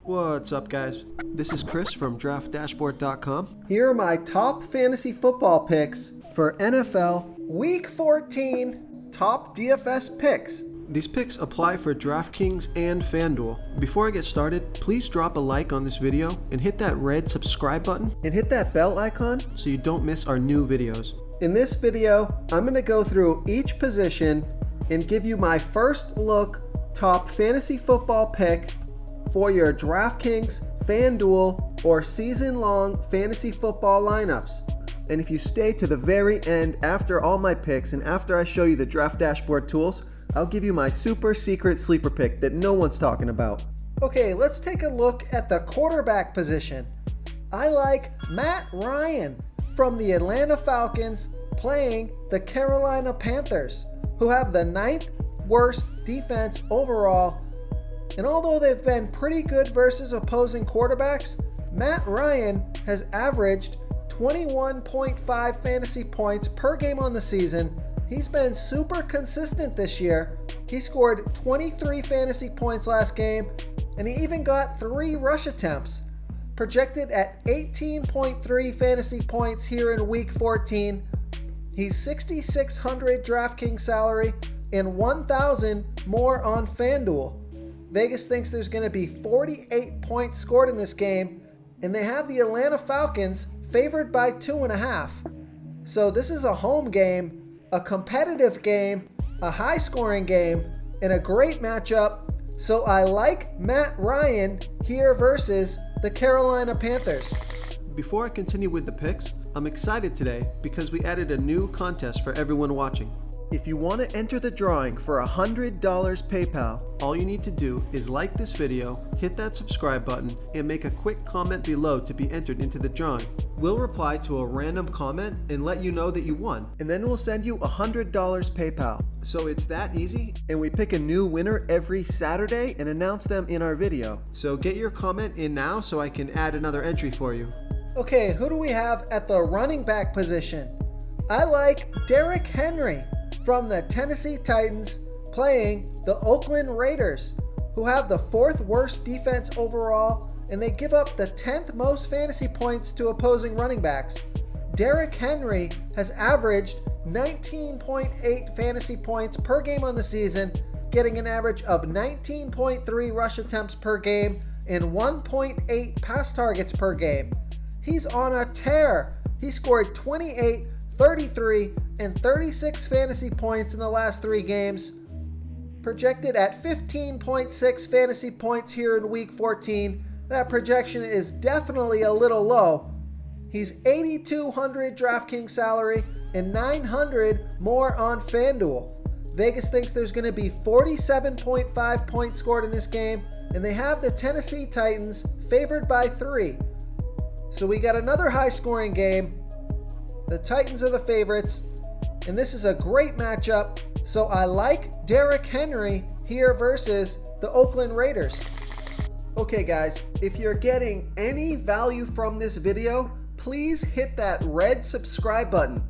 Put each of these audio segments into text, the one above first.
What's up, guys? This is Chris from DraftDashboard.com. Here are my top fantasy football picks for NFL Week 14 top DFS picks. These picks apply for DraftKings and FanDuel. Before I get started, please drop a like on this video and hit that red subscribe button And hit that bell icon so you don't miss our new videos. In this video, I'm going to go through each position and give you my first look top fantasy football pick for your DraftKings, FanDuel, or season-long fantasy football lineups. And if you stay to the very end after all my picks and after I show you the Draft Dashboard tools, I'll give you my super secret sleeper pick that no one's talking about. Okay, let's take a look at the quarterback position. I like Matt Ryan from the Atlanta Falcons playing the Carolina Panthers, who have the 9th worst defense overall. And although they've been pretty good versus opposing quarterbacks, Matt Ryan has averaged 21.5 fantasy points per game on the season. He's been super consistent this year. He scored 23 fantasy points last game, and he even got 3 rush attempts. Projected at 18.3 fantasy points here in Week 14. He's $6,600 DraftKings salary and $1,000 more on FanDuel. Vegas thinks there's going to be 48 points scored in this game, and they have the Atlanta Falcons favored by 2.5. So this is a home game, a competitive game, a high-scoring game, and a great matchup. So I like Matt Ryan here versus the Carolina Panthers. Before I continue with the picks, I'm excited today because we added a new contest for everyone watching. If you want to enter the drawing for $100 PayPal, all you need to do is like this video, hit that subscribe button, and make a quick comment below to be entered into the drawing. We'll reply to a random comment and let you know that you won. And then we'll send you $100 PayPal. So it's that easy, and we pick a new winner every Saturday and announce them in our video. So get your comment in now so I can add another entry for you. Okay, who do we have at the running back position? I like Derrick Henry from the Tennessee Titans playing the Oakland Raiders, who have the 4th worst defense overall, and they give up the 10th most fantasy points to opposing running backs. Derrick Henry has averaged 19.8 fantasy points per game on the season, getting an average of 19.3 rush attempts per game and 1.8 pass targets per game. He's on a tear. He scored 28, 33, and 36 fantasy points in the last 3 games. Projected at 15.6 fantasy points here in Week 14. That projection is definitely a little low. He's $8,200 DraftKings salary and $900 more on FanDuel. Vegas thinks there's going to be 47.5 points scored in this game, and they have the Tennessee Titans favored by 3. So we got another high-scoring game. The Titans are the favorites, and this is a great matchup. So I like Derrick Henry here versus the Oakland Raiders. Okay guys, if you're getting any value from this video, please hit that red subscribe button.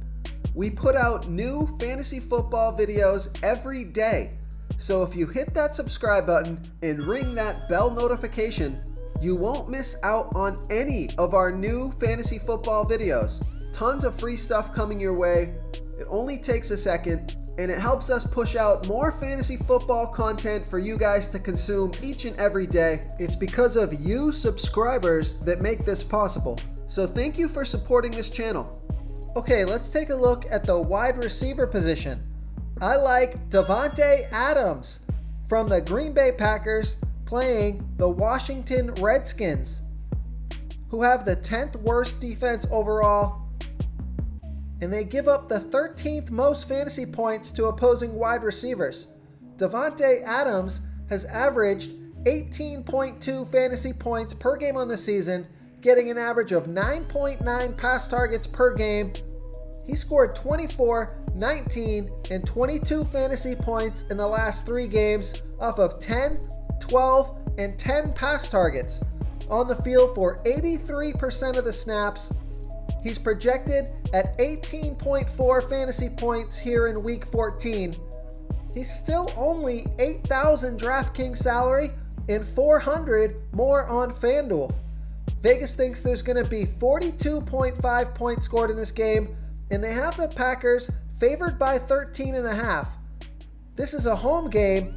We put out new fantasy football videos every day. So if you hit that subscribe button and ring that bell notification, you won't miss out on any of our new fantasy football videos. Tons of free stuff coming your way. It only takes a second, and it helps us push out more fantasy football content for you guys to consume each and every day. It's because of you subscribers that make this possible. So thank you for supporting this channel. Okay, let's take a look at the wide receiver position. I like Davante Adams from the Green Bay Packers playing the Washington Redskins, who have the 10th worst defense overall, and they give up the 13th most fantasy points to opposing wide receivers. Davante Adams has averaged 18.2 fantasy points per game on the season, getting an average of 9.9 pass targets per game. He scored 24, 19, and 22 fantasy points in the last 3 games off of 10, 12, and 10 pass targets. On the field for 83% of the snaps. He's projected at 18.4 fantasy points here in Week 14. He's still only $8,000 DraftKings salary and 400 more on FanDuel. Vegas thinks there's going to be 42.5 points scored in this game, and they have the Packers favored by 13.5. This is a home game.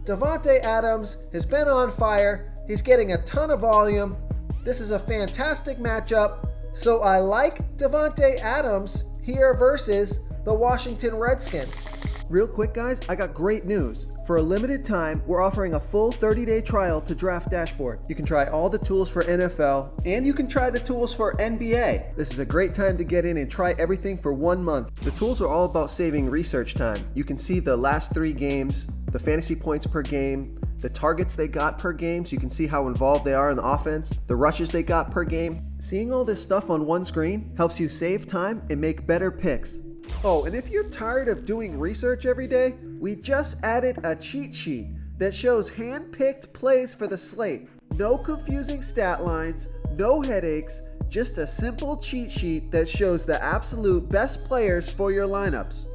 Davante Adams has been on fire. He's getting a ton of volume. This is a fantastic matchup. So I like Davante Adams here versus the Washington Redskins. Real quick, guys, I got great news. For a limited time, we're offering a full 30-day trial to Draft Dashboard. You can try all the tools for NFL, and you can try the tools for NBA. This is a great time to get in and try everything for 1 month. The tools are all about saving research time. You can see the last 3 games, the fantasy points per game, the targets they got per game, so you can see how involved they are in the offense, the rushes they got per game. Seeing all this stuff on one screen helps you save time and make better picks. Oh, and if you're tired of doing research every day, we just added a cheat sheet that shows hand-picked plays for the slate. No confusing stat lines, no headaches, just a simple cheat sheet that shows the absolute best players for your lineups.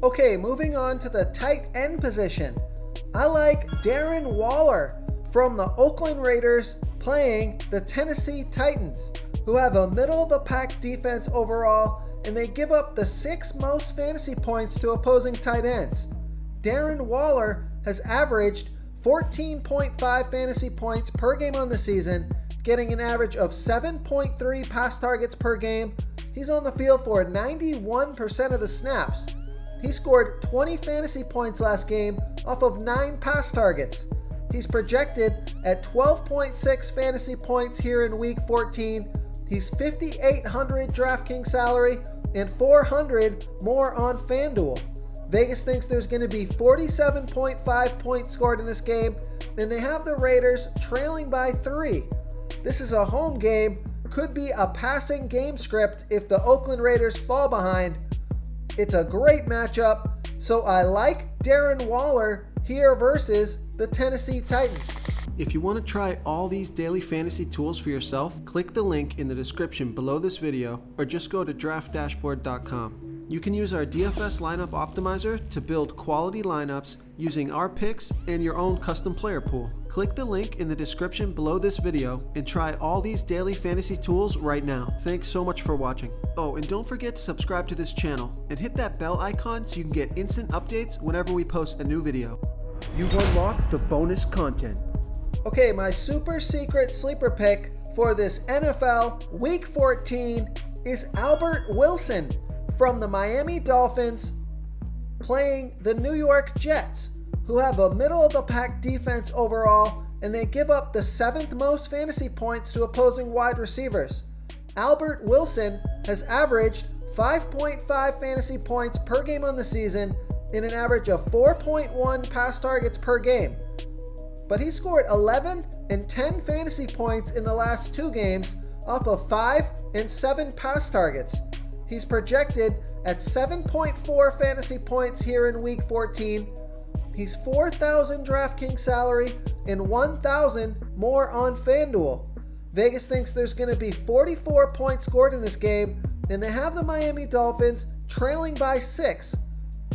Okay, moving on to the tight end position. I like Darren Waller from the Oakland Raiders playing the Tennessee Titans, who have a middle-of-the-pack defense overall, and they give up the 6th most fantasy points to opposing tight ends. Darren Waller has averaged 14.5 fantasy points per game on the season, getting an average of 7.3 pass targets per game. He's on the field for 91% of the snaps. He scored 20 fantasy points last game off of 9 pass targets. He's projected at 12.6 fantasy points here in week 14. He's $5,800 DraftKings salary and 400 more on FanDuel. Vegas thinks there's going to be 47.5 points scored in this game, and they have the Raiders trailing by 3. This is a home game, could be a passing game script if the Oakland Raiders fall behind. It's a great matchup, so I like Darren Waller here versus the Tennessee Titans. If you want to try all these daily fantasy tools for yourself, click the link in the description below this video or just go to draftdashboard.com. You can use our DFS lineup optimizer to build quality lineups using our picks and your own custom player pool. Click the link in the description below this video and try all these daily fantasy tools right now. Thanks so much for watching. Oh, and don't forget to subscribe to this channel and hit that bell icon so you can get instant updates whenever we post a new video. You've unlocked the bonus content. Okay, my super secret sleeper pick for this NFL Week 14 is Albert Wilson from the Miami Dolphins playing the New York Jets, who have a middle-of-the-pack defense overall, and they give up the 7th most fantasy points to opposing wide receivers. Albert Wilson has averaged 5.5 fantasy points per game on the season and an average of 4.1 pass targets per game. But he scored 11 and 10 fantasy points in the last 2 games off of 5 and 7 pass targets. He's projected at 7.4 fantasy points here in week 14. He's $4,000 DraftKings salary and $1,000 more on FanDuel. Vegas thinks there's going to be 44 points scored in this game, and they have the Miami Dolphins trailing by 6.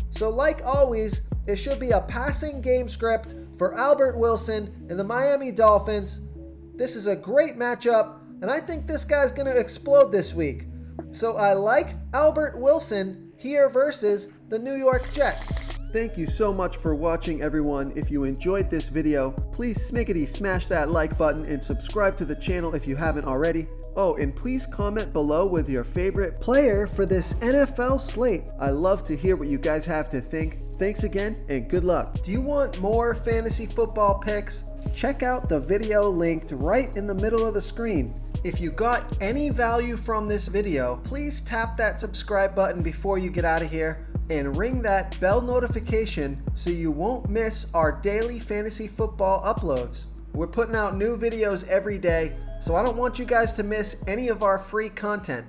So like always, it should be a passing game script for Albert Wilson and the Miami Dolphins. This is a great matchup, and I think this guy's going to explode this week. So I like Albert Wilson here versus the New York Jets. Thank you so much for watching, everyone. If you enjoyed this video, please smiggity smash that like button and subscribe to the channel if you haven't already. Oh, and please comment below with your favorite player for this NFL slate. I love to hear what you guys have to think. Thanks again and good luck. Do you want more fantasy football picks? Check out the video linked right in the middle of the screen. If you got any value from this video, please tap that subscribe button before you get out of here and ring that bell notification so you won't miss our daily fantasy football uploads. We're putting out new videos every day, so I don't want you guys to miss any of our free content.